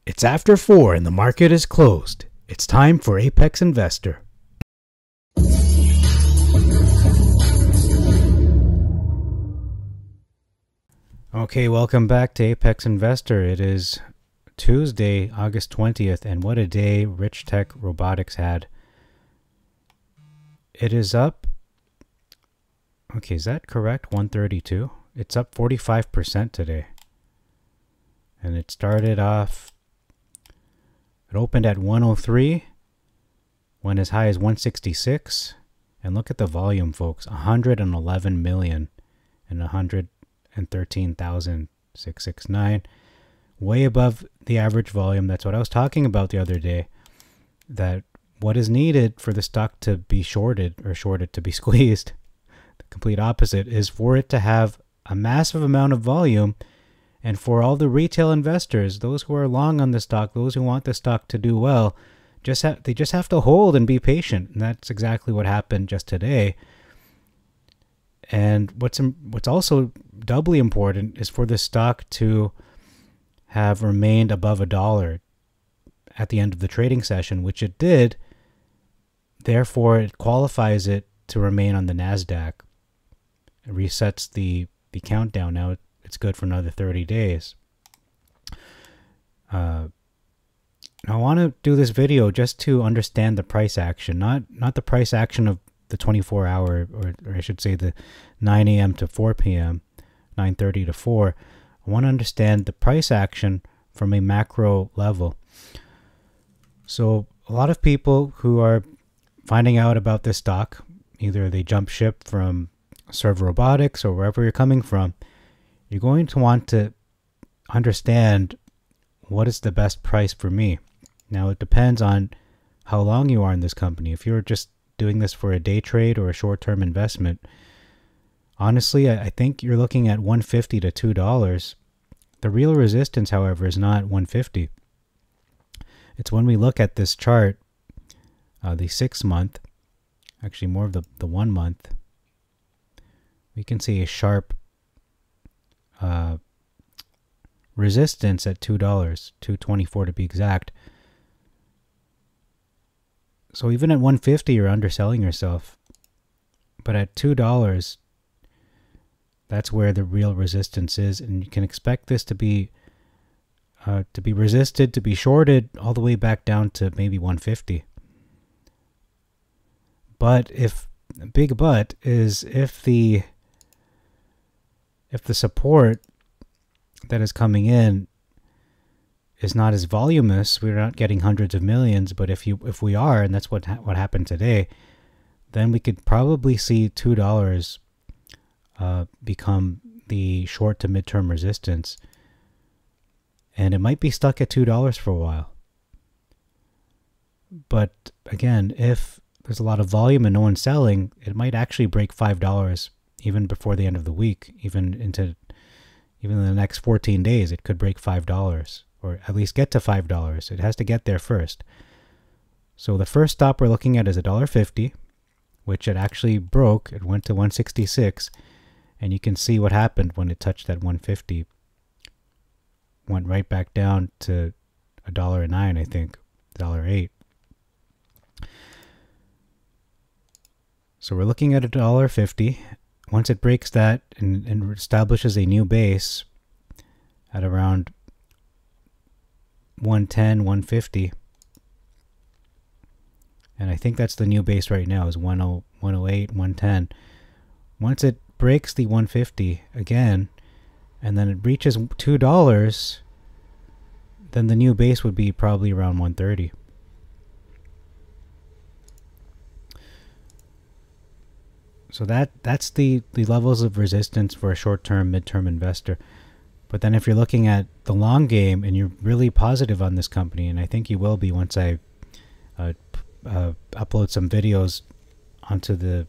It's after 4 and the market is closed. It's time for Apex Investor. Okay, welcome back to Apex Investor. It is Tuesday, August 20th, and what a day Richtech Robotics had. It is up, okay, is that correct? 132? It's up 45% today. And it started off, it opened at 103, went as high as 166, and look at the volume, folks, 111 million and 113,669, way above the average volume. That's what I was talking about the other day, that what is needed for the stock to be shorted, or shorted to be squeezed, the complete opposite, is for it to have a massive amount of volume. And for all the retail investors, those who are long on the stock, those who want the stock to do well, they just have to hold and be patient. And that's exactly what happened just today. And what's also doubly important is for the stock to have remained above $1 at the end of the trading session, which it did. Therefore, it qualifies it to remain on the NASDAQ. It resets the countdown. Now it's good for another 30 days. I want to do this video just to understand the price action, not the price action of the 24-hour, or I should say the 9 a.m. to 4 p.m., 9:30 to 4. I want to understand the price action from a macro level. So a lot of people who are finding out about this stock, either they jump ship from Serve Robotics or wherever you're coming from, you're going to want to understand what is the best price for me. Now, it depends on how long you are in this company. If you're just doing this for a day trade or a short-term investment, honestly, I think you're looking at $150 to $2. The real resistance, however, is not $150. It's when we look at this chart, the 6 month, actually more of the 1 month, we can see a sharp resistance at $2, $2.24 to be exact. So even at $150, you're underselling yourself. But at $2, that's where the real resistance is, and you can expect this to be resisted, to be shorted all the way back down to maybe $150. But a big but is if the support that is coming in is not as voluminous, we're not getting hundreds of millions, but if we are, and that's what happened today, then we could probably see $2 become the short to midterm resistance, and it might be stuck at $2 for a while. But again, if there's a lot of volume and no one's selling, it might actually break $5 even before the end of the week, even in the next 14 days. It could break $5, or at least get to $5. It has to get there first. So the first stop we're looking at is $1.50, which it actually broke. It went to 166, and you can see what happened when it touched that 150. Went right back down to $1.09, I think, $1.08. So we're looking at $1.50. Once it breaks that and establishes a new base at around 110, 150, and I think that's the new base right now, is 108, 110. Once it breaks the 150 again, and then it reaches $2, then the new base would be probably around 130. So that's the levels of resistance for a short-term, mid-term investor. But then if you're looking at the long game and you're really positive on this company, and I think you will be once I upload some videos onto the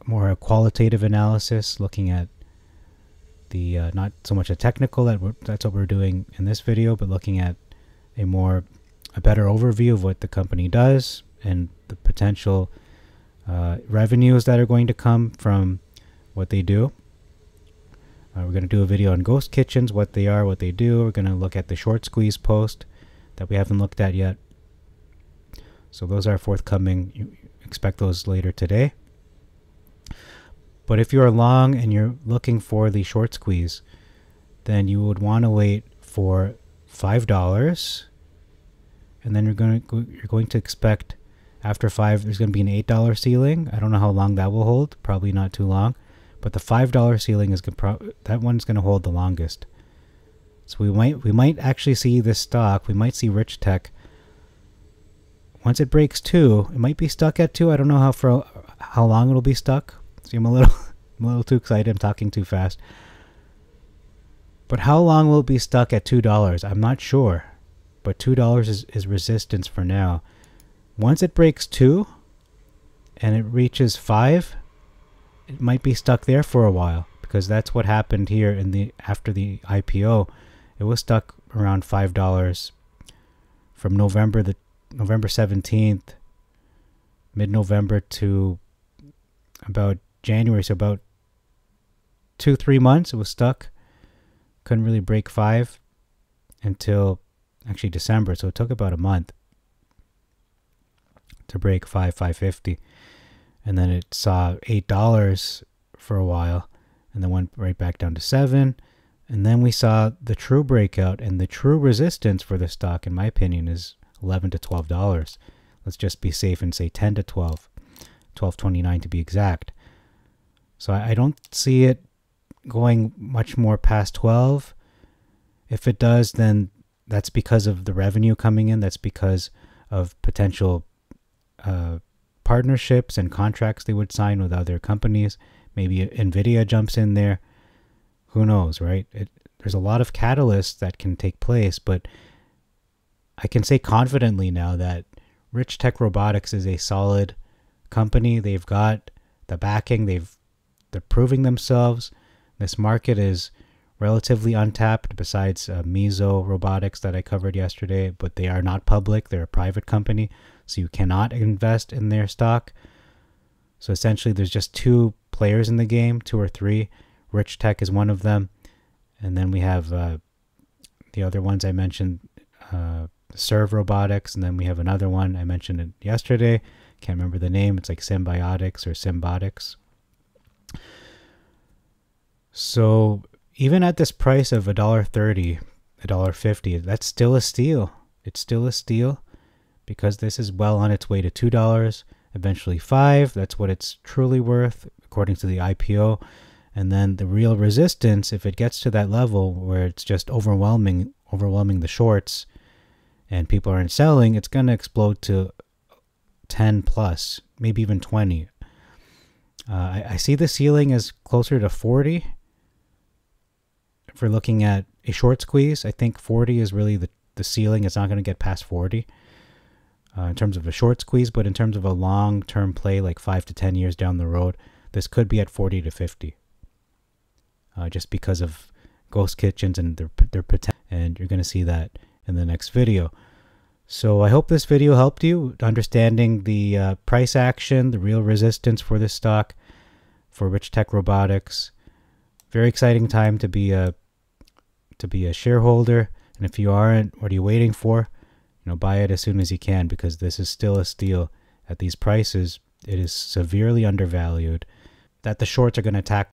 more qualitative analysis, looking at the not so much a technical, that's what we're doing in this video, but looking at a better overview of what the company does and the potential revenues that are going to come from what they do. We're going to do a video on ghost kitchens, what they are, what they do. We're going to look at the short squeeze post that we haven't looked at yet. So those are forthcoming. You expect those later today. But if you're long and you're looking for the short squeeze, then you would want to wait for $5, and then you're going to expect after 5 there's going to be an $8 ceiling. I don't know how long that will hold. Probably not too long, but the $5 ceiling is that one's going to hold the longest. So we might actually see this stock. We might see Richtech. Once it breaks 2, it might be stuck at 2. I don't know how long it'll be stuck. See, I'm a little too excited. I'm talking too fast. But how long will it be stuck at $2? I'm not sure. But $2 is resistance for now. Once it breaks 2 and it reaches 5, it might be stuck there for a while, because that's what happened here after the IPO. It was stuck around $5 from November 17th, mid-November, to about January. So about 2-3 months it was stuck. Couldn't really break 5 until actually December. So it took about a month to break 5.50, and then it saw $8 for a while, and then went right back down to 7. And then we saw the true breakout, and the true resistance for the stock, in my opinion, is $11 to $12. Let's just be safe and say 10 to 12, 12.29 to be exact. So I don't see it going much more past 12. If it does, then that's because of the revenue coming in. That's because of potential partnerships and contracts they would sign with other companies. Maybe Nvidia jumps in there. Who knows, right? There's a lot of catalysts that can take place, but I can say confidently now that Richtech Robotics is a solid company. They've got the backing. They're proving themselves. This market is relatively untapped, besides Mizo Robotics that I covered yesterday, but they are not public. They're a private company, so you cannot invest in their stock. So essentially there's just 2 players in the game, 2 or 3. Richtech is one of them, and then we have the other ones I mentioned, Serve Robotics, and then we have another one I mentioned it yesterday. Can't remember the name. It's like Symbiotics or Symbotics. So even at this price of $1.30, $1.50, that's still a steal. It's still a steal, because this is well on its way to $2, eventually $5. That's what it's truly worth according to the IPO. And then the real resistance, if it gets to that level where it's just overwhelming the shorts and people aren't selling, it's going to explode to 10 plus, maybe even 20. I see the ceiling as closer to 40. If we're looking at a short squeeze, I think 40 is really the ceiling. It's not going to get past 40 in terms of a short squeeze, but in terms of a long-term play, like 5 to 10 years down the road, this could be at 40 to 50. Just because of ghost kitchens and their potential, and you're going to see that in the next video. So I hope this video helped you understanding the price action, the real resistance for this stock, for Richtech Robotics. Very exciting time to be a shareholder, and if you aren't, what are you waiting for? Buy it as soon as you can, because this is still a steal at these prices. It is severely undervalued. That the shorts are going to attack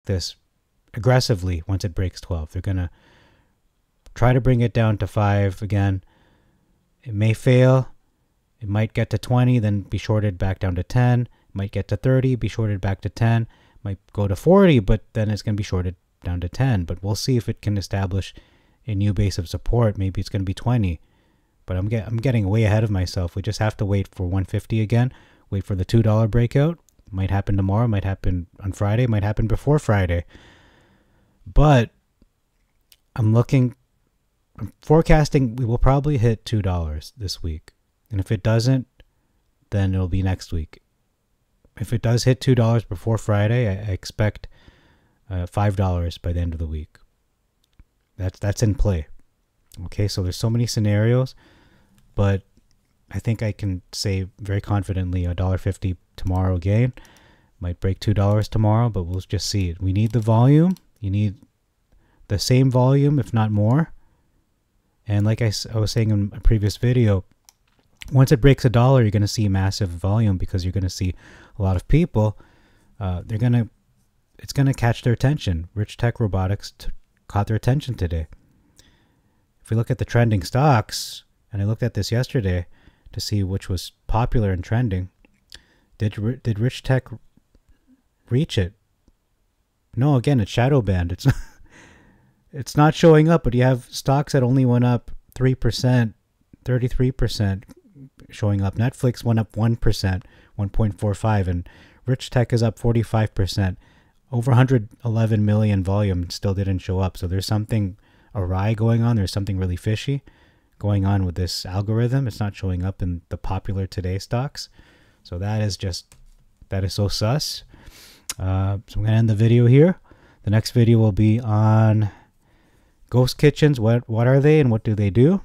this aggressively once it breaks 12. They're going to try to bring it down to 5 again. It may fail. It might get to 20, then be shorted back down to 10. It might get to 30, be shorted back to 10. It might go to 40, but then it's going to be shorted down to 10. But we'll see if it can establish a new base of support. Maybe it's going to be 20. But I'm getting way ahead of myself. We just have to wait for 150 again. Wait for the $2 breakout. Might happen tomorrow. Might happen on Friday. Might happen before Friday. But I'm forecasting we will probably hit $2 this week. And if it doesn't, then it'll be next week. If it does hit $2 before Friday, I expect $5 by the end of the week. That's in play. Okay, so there's so many scenarios, but I think I can say very confidently $1.50 tomorrow gain. Might break $2 tomorrow, but we'll just see it. We need the volume. You need the same volume, if not more. And like I was saying in a previous video, once it breaks $1, you're going to see massive volume because you're going to see a lot of people. It's going to catch their attention. Richtech Robotics caught their attention today. If we look at the trending stocks, and I looked at this yesterday to see which was popular and trending, did Richtech reach it? No, again, it's shadow banned. It's not showing up, but you have stocks that only went up 3%, 33% showing up. Netflix went up 1%, 1.45, and Richtech is up 45%. Over 111 million volume still didn't show up. So there's something awry going on. There's something really fishy going on with this algorithm. It's not showing up in the popular today stocks. So that is so sus. So I'm going to end the video here. The next video will be on ghost kitchens. What are they and what do they do?